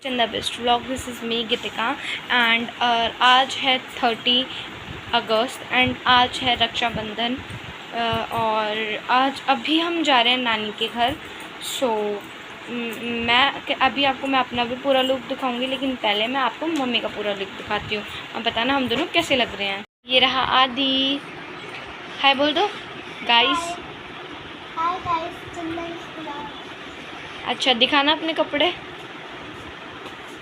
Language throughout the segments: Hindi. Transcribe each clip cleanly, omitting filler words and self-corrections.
चंदा best vlog, this is me Geetika and आज है 30 अगस्त एंड आज है रक्षाबंधन और आज अभी हम जा रहे हैं नानी के घर। सो मैं अपना भी पूरा लुक दिखाऊंगी, लेकिन पहले मैं आपको मम्मी का पूरा लुक दिखाती हूँ। अब बताना हम दोनों कैसे लग रहे हैं। ये रहा आदि, हाय बोल दो गाइस। हाय गाइस, अच्छा दिखाना अपने कपड़े।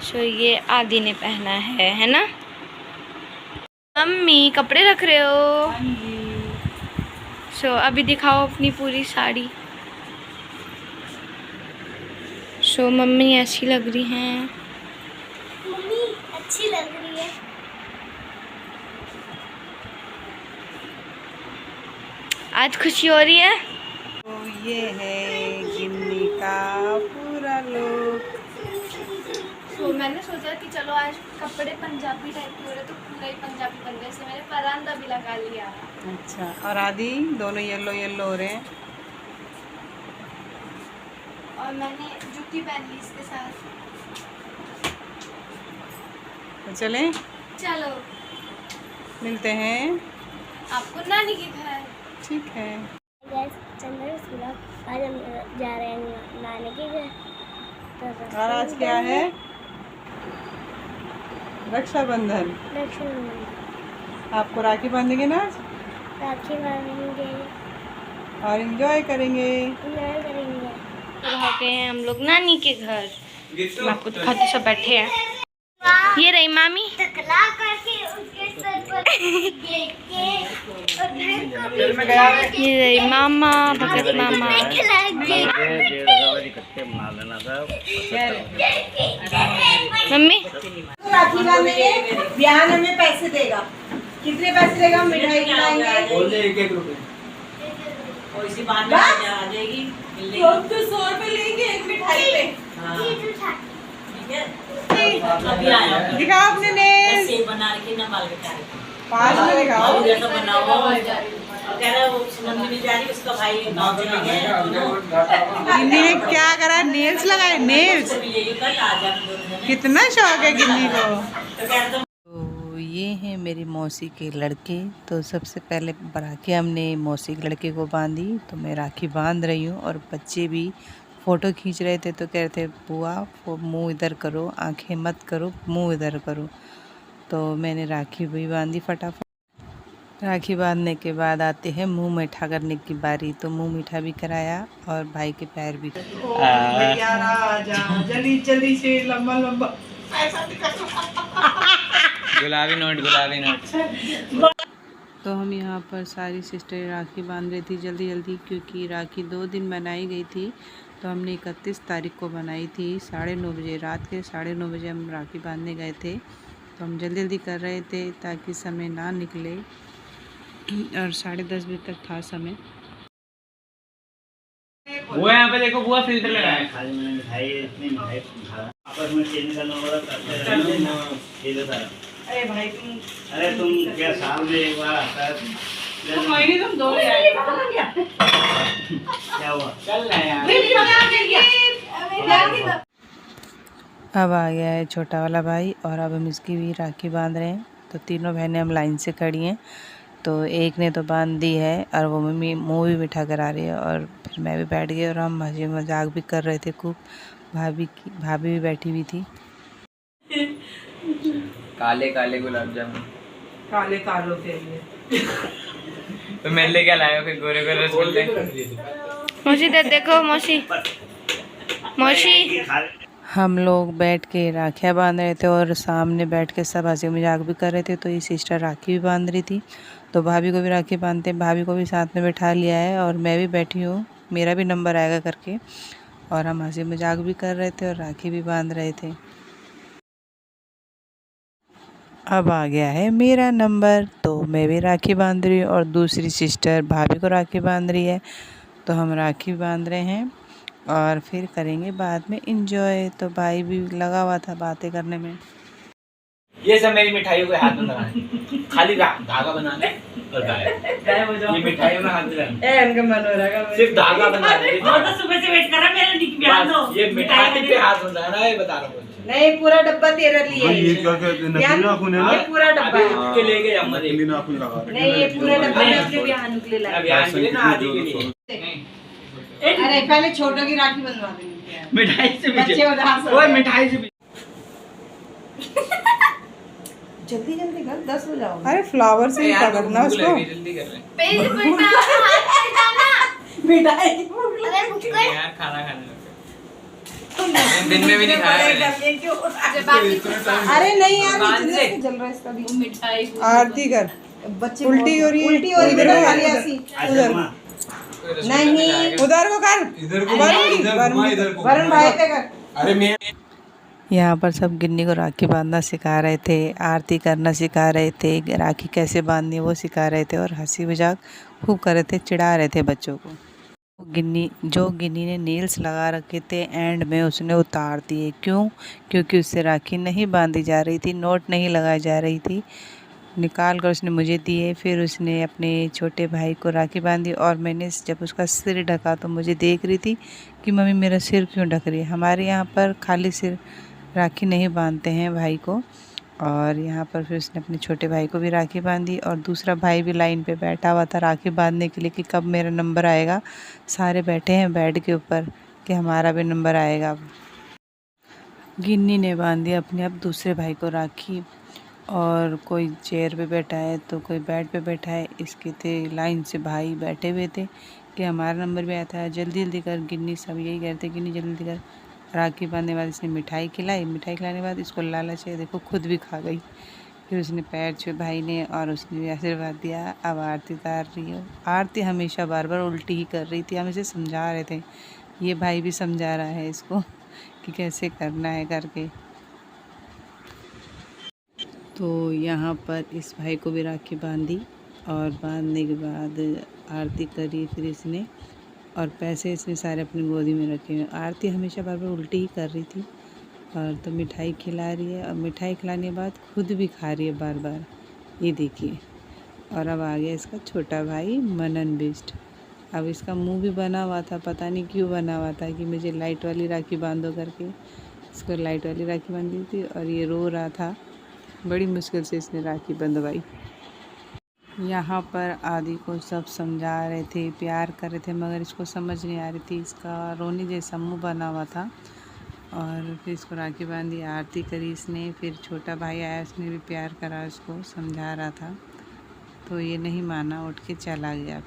सो ये आदि ने पहना है ना। मम्मी कपड़े रख रहे हो? सो अभी दिखाओ अपनी पूरी साड़ी। सो मम्मी ऐसी लग रही हैं। मम्मी अच्छी लग रही है। आज खुशी हो रही है। तो ये है गिन्नी का पूरा लुक। तो मैंने सोचा कि चलो आज कपड़े पंजाबी टाइप के हो रहे तो पूरा ही पंजाबी बन गए, मैंने परांदा भी लगा लिया। अच्छा, और आदि दोनों येलो येलो हो रहे हैं। और मैंने जूती पहन ली इसके साथ। तो चलें, चलो मिलते हैं आपको नानी के घर। ठीक है। गाइस, आज हम जा रहे हैं नानी के घर। और आज क्या है? रक्षाबंधन। रक्षाबंधन आपको राखी बांधेंगे ना आज, राखी बांधेंगे और एंजॉय करेंगे। तो आ गए हैं हम लोग नानी के घर। मैं आपको दिखाती, सब बैठे हैं। ये रही मामी। टकला करके उसके सर पर और घर को ये रही मामा, भगत मामा। मम्मी राखी बांधेंगे, बिहान हमें पैसे देगा। कितने पैसे देगा? मिठाई खिलाएंगे। बोले 1-1 रुपए और इसी बहाने आ जाएगी। तो 100 रुपए लेंगे एक मिठाई पे। ठीक है, अभी आया दिखाओ अपने नेल्स। सेब बना के ना बाल कटा रहे। 5 में दिखाओ। जैसा बनाओ कह रहा है वो सुमन भी जा रही, उसका भाई गाँव चले गए। गिन्नी ने क्या करा? नेल्स लगाए। नेल्स कितना शौक है गिन्नी को। तो ये हैं मेरी मौसी के लड़के। तो सबसे पहले राखी हमने मौसी के लड़के को बांधी, तो मैं राखी बांध रही हूँ और बच्चे भी फ़ोटो खींच रहे थे। तो कह रहे थे बुआ वो मुँह इधर करो, आंखें मत करो, मुँह इधर करो। तो मैंने राखी भी बांधी फटाफट। राखी बांधने के बाद आते हैं मुंह मीठा करने की बारी। तो मुंह मीठा भी कराया और भाई के पैर भी। जल्दी जल्दी से लंबा लंबा गुलाबी नोट। तो हम यहाँ पर सारी सिस्टर राखी बांध रही थी जल्दी जल्दी, क्योंकि राखी 2 दिन बनाई गई थी। तो हमने 31 तारीख को बनाई थी। 9:30 बजे, रात के 9:30 बजे हम राखी बांधने गए थे। तो हम जल्दी जल्दी कर रहे थे ताकि समय ना निकले, और 10:30 बजे तक था समय। वो यहाँ पे देखो बुआ फिल्टर लगा है। खाली मैंने मिठाई इतनी मिठाई खा आपस में चेंज करना होगा करते ना ये लो सारा। अरे भाई तुम क्या साल में एक बार आता है? तुम 2 ले आए। क्या हुआ? चल रहा है यार। अब आ गया है छोटा वाला भाई और अब हम इसकी भी राखी बांध रहे हैं। तो तीनों बहनें हम लाइन से खड़ी हैं। तो एक ने तो बांध दी है और वो मम्मी मुँह भी मीठा करा रही है, और फिर मैं भी बैठ गई और हम हंसी मजाक भी कर रहे थे खूब। भाभी भी बैठी हुई थी। काले काले गुलाब जामुन काले कालों के लिए तो मेरे लिए क्या लाए हो? फिर गोरे गोरे रसगुल्ले। मौसी इधर देखो, मौसी मौसी। हम लोग बैठ के राखियाँ बांध रहे थे और सामने बैठ के सब हंसी मजाक भी कर रहे थे। तो ये सिस्टर राखी भी बांध रही थी, तो भाभी को भी राखी बांधते, भाभी को भी साथ में बैठा लिया है और मैं भी बैठी हूँ, मेरा भी नंबर आएगा करके। और हम हंसी मजाक भी कर रहे थे और राखी भी बांध रहे थे। अब आ गया है मेरा नंबर, तो मैं भी राखी बांध रही हूँ और दूसरी सिस्टर भाभी को राखी बांध रही है। तो हम राखी बांध रहे हैं और फिर करेंगे बाद में एंजॉय। तो भाई भी लगा हुआ था बातें करने में। ये सब मेरी मिठाइयों के हाथ में लगाए, खाली धागा बनाने और गायब हो जाओ। ये मिठाइयों में हाथ लगाए, इनका मन हो रहा है सिर्फ धागा बनाने। तो सुबह से वेट कर रहा मेरा निक ब्याह दो। ये मिठाई पे हाथ बनाना है, बता रहा हूँ। नहीं पूरा डब्बा तेरे लिए ये क्या कहते हैं, नकली नाखून है ना? ये पूरा डब्बा है। के लेके जाऊंगा नकली नाखून लगा रखे नहीं ये पूरा डब्बा नहीं, मैं अपने बिहान के लिए लाई। अब यहाँ के लिए ना आदि के लिए अरे पहले छोटों की राखी बंधवा देंगे। मिठाई से भी बच्चे उदास हो ओए गए। मिठाई से भी जल्दी जल्दी कर 10 हो जाओगे। अरे फ्लावर से ही पकड़ना उसको। जल्दी कर ले पेज पलटा हाथ डालना। मिठाई अरे मुक्कर यार खाना खाने लगे दिन में भी नहीं खाया मैंने। जब आप अरे नहीं यार बांध ये दे। चिल्ला से जल रहा है इसका भी। मिठाई आरती कर बच्चे उल्टी हो रही है उल्टी हो रही है वाली ऐसी उधर नहीं उधर को कर इधर को वरुण भाई पे कर। अरे मैं यहाँ पर सब गिन्नी को राखी बांधना सिखा रहे थे, आरती करना सिखा रहे थे, राखी कैसे बांधनी है वो सिखा रहे थे और हंसी मजाक खूब कर रहे थे, चिढ़ा रहे थे बच्चों को। गिन्नी ने नेल्स लगा रखे थे एंड में उसने उतार दिए। क्यों? क्योंकि उससे राखी नहीं बांधी जा रही थी, नोट नहीं लगाई जा रही थी। निकाल कर उसने मुझे दिए, फिर उसने अपने छोटे भाई को राखी बांधी और मैंने जब उसका सिर ढका तो मुझे देख रही थी कि मम्मी मेरा सिर क्यों ढक रही है। हमारे यहाँ पर खाली सिर राखी नहीं बांधते हैं भाई को। और यहाँ पर फिर उसने अपने छोटे भाई को भी राखी बांधी और दूसरा भाई भी लाइन पे बैठा हुआ था राखी बांधने के लिए कि कब मेरा नंबर आएगा। सारे बैठे हैं बेड के ऊपर कि हमारा भी नंबर आएगा। गिन्नी ने बांधी अपने अब दूसरे भाई को राखी और कोई चेयर पे बैठा है तो कोई बेड पे बैठा है। इसके थे लाइन से भाई बैठे हुए थे कि हमारा नंबर भी आया था, जल्दी जल्दी कर। गिन्नी सब यही कहते गिन्नी जल्दी कर। राखी बांधने के बाद इसने मिठाई खिलाई, मिठाई खिलाने के बाद इसको लालच है, देखो खुद भी खा गई। फिर उसने पैर छुए भाई ने और उसने भी आशीर्वाद दिया। अब आरती उतार रही हो। आरती हमेशा बार बार उल्टी ही कर रही थी, हम इसे समझा रहे थे, ये भाई भी समझा रहा है इसको कि कैसे करना है करके। तो यहाँ पर इस भाई को भी राखी बांधी और बांधने के बाद आरती करी फिर इसने, और पैसे इसने सारे अपनी गोदी में रखे हुए। आरती हमेशा बार बार उल्टी ही कर रही थी और तो मिठाई खिला रही है और मिठाई खिलाने के बाद खुद भी खा रही है बार बार, ये देखिए। और अब आ गया इसका छोटा भाई मनन बिष्ट। अब इसका मुंह भी बना हुआ था, पता नहीं क्यों बना हुआ था कि मुझे लाइट वाली राखी बांधो करके। इसको लाइट वाली राखी बांधी थी और ये रो रहा था, बड़ी मुश्किल से इसने राखी बंधवाई। यहाँ पर आदि को सब समझा रहे थे, प्यार कर रहे थे, मगर इसको समझ नहीं आ रही थी। इसका रोने जैसा मुंह बना हुआ था। और फिर इसको राखी बांधी, आरती करी इसने। फिर छोटा भाई आया, उसने भी प्यार करा, उसको समझा रहा था तो ये नहीं माना, उठ के चला गया।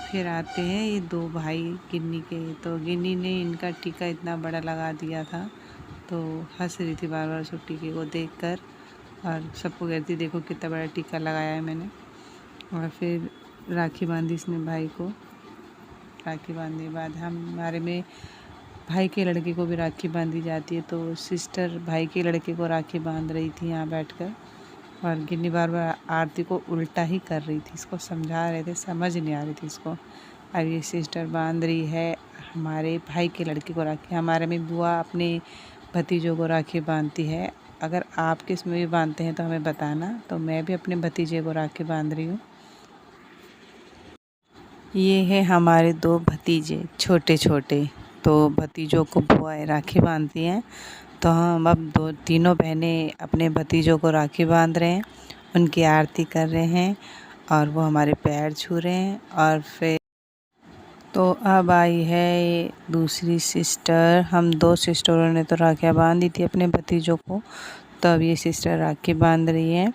फिर आते हैं ये दो भाई गिन्नी के। तो गिन्नी ने इनका टीका इतना बड़ा लगा दिया था तो हंस रही थी बार बार उस टीके को देखकर और सबको कहती देखो कितना बड़ा टीका लगाया है मैंने। और फिर राखी बांधी इसने भाई को। राखी बांधने के बाद हमारे में भाई के लड़के को भी राखी बांधी जाती है, तो सिस्टर भाई के लड़के को राखी बांध रही थी यहाँ बैठकर और गिन्नी बार बार आरती को उल्टा ही कर रही थी। इसको समझा रहे थे, समझ नहीं आ रही थी इसको। अब ये सिस्टर बांध रही है हमारे भाई के लड़के को राखी। हमारे में बुआ अपने भतीजों को राखी बांधती है। अगर आप किस में भी बांधते हैं तो हमें बताना। तो मैं भी अपने भतीजे को राखी बांध रही हूँ। ये है हमारे दो भतीजे छोटे छोटे, तो भतीजों को बुआ राखी बांधती हैं। तो हम अब तीनों बहनें अपने भतीजों को राखी बांध रहे हैं, उनकी आरती कर रहे हैं और वो हमारे पैर छू रहे हैं। और फिर तो अब आई है दूसरी सिस्टर। हम दो सिस्टरों ने तो राखियाँ बांध दी थी अपने भतीजों को, तो अब ये सिस्टर राखी बांध रही है।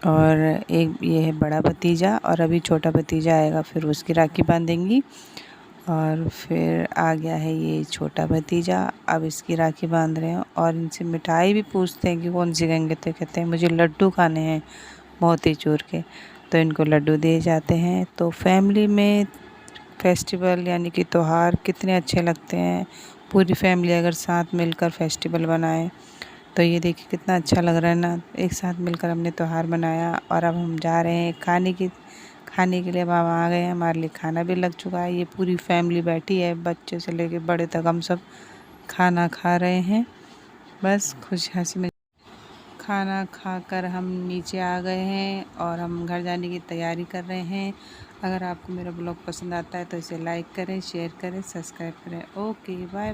और एक ये है बड़ा भतीजा और अभी छोटा भतीजा आएगा, फिर उसकी राखी बांधेंगी। और फिर आ गया है ये छोटा भतीजा, अब इसकी राखी बांध रहे हैं। और इनसे मिठाई भी पूछते हैं कि कौन सी कहेंगे, तो कहते हैं मुझे लड्डू खाने हैं मोतीचूर के, तो इनको लड्डू दिए जाते हैं। तो फैमिली में फेस्टिवल यानी कि त्यौहार कितने अच्छे लगते हैं। पूरी फैमिली अगर साथ मिलकर फेस्टिवल बनाए तो ये देखिए कितना अच्छा लग रहा है ना। एक साथ मिलकर हमने त्यौहार मनाया। और अब हम जा रहे हैं खाने के लिए। अब हम आ गए हैं, हमारे लिए खाना भी लग चुका है। ये पूरी फैमिली बैठी है, बच्चे से लेके बड़े तक हम सब खाना खा रहे हैं। बस खुश हंसी में खाना खाकर हम नीचे आ गए हैं और हम घर जाने की तैयारी कर रहे हैं। अगर आपको मेरा ब्लॉग पसंद आता है तो इसे लाइक करें, शेयर करें, सब्सक्राइब करें। Okay bye.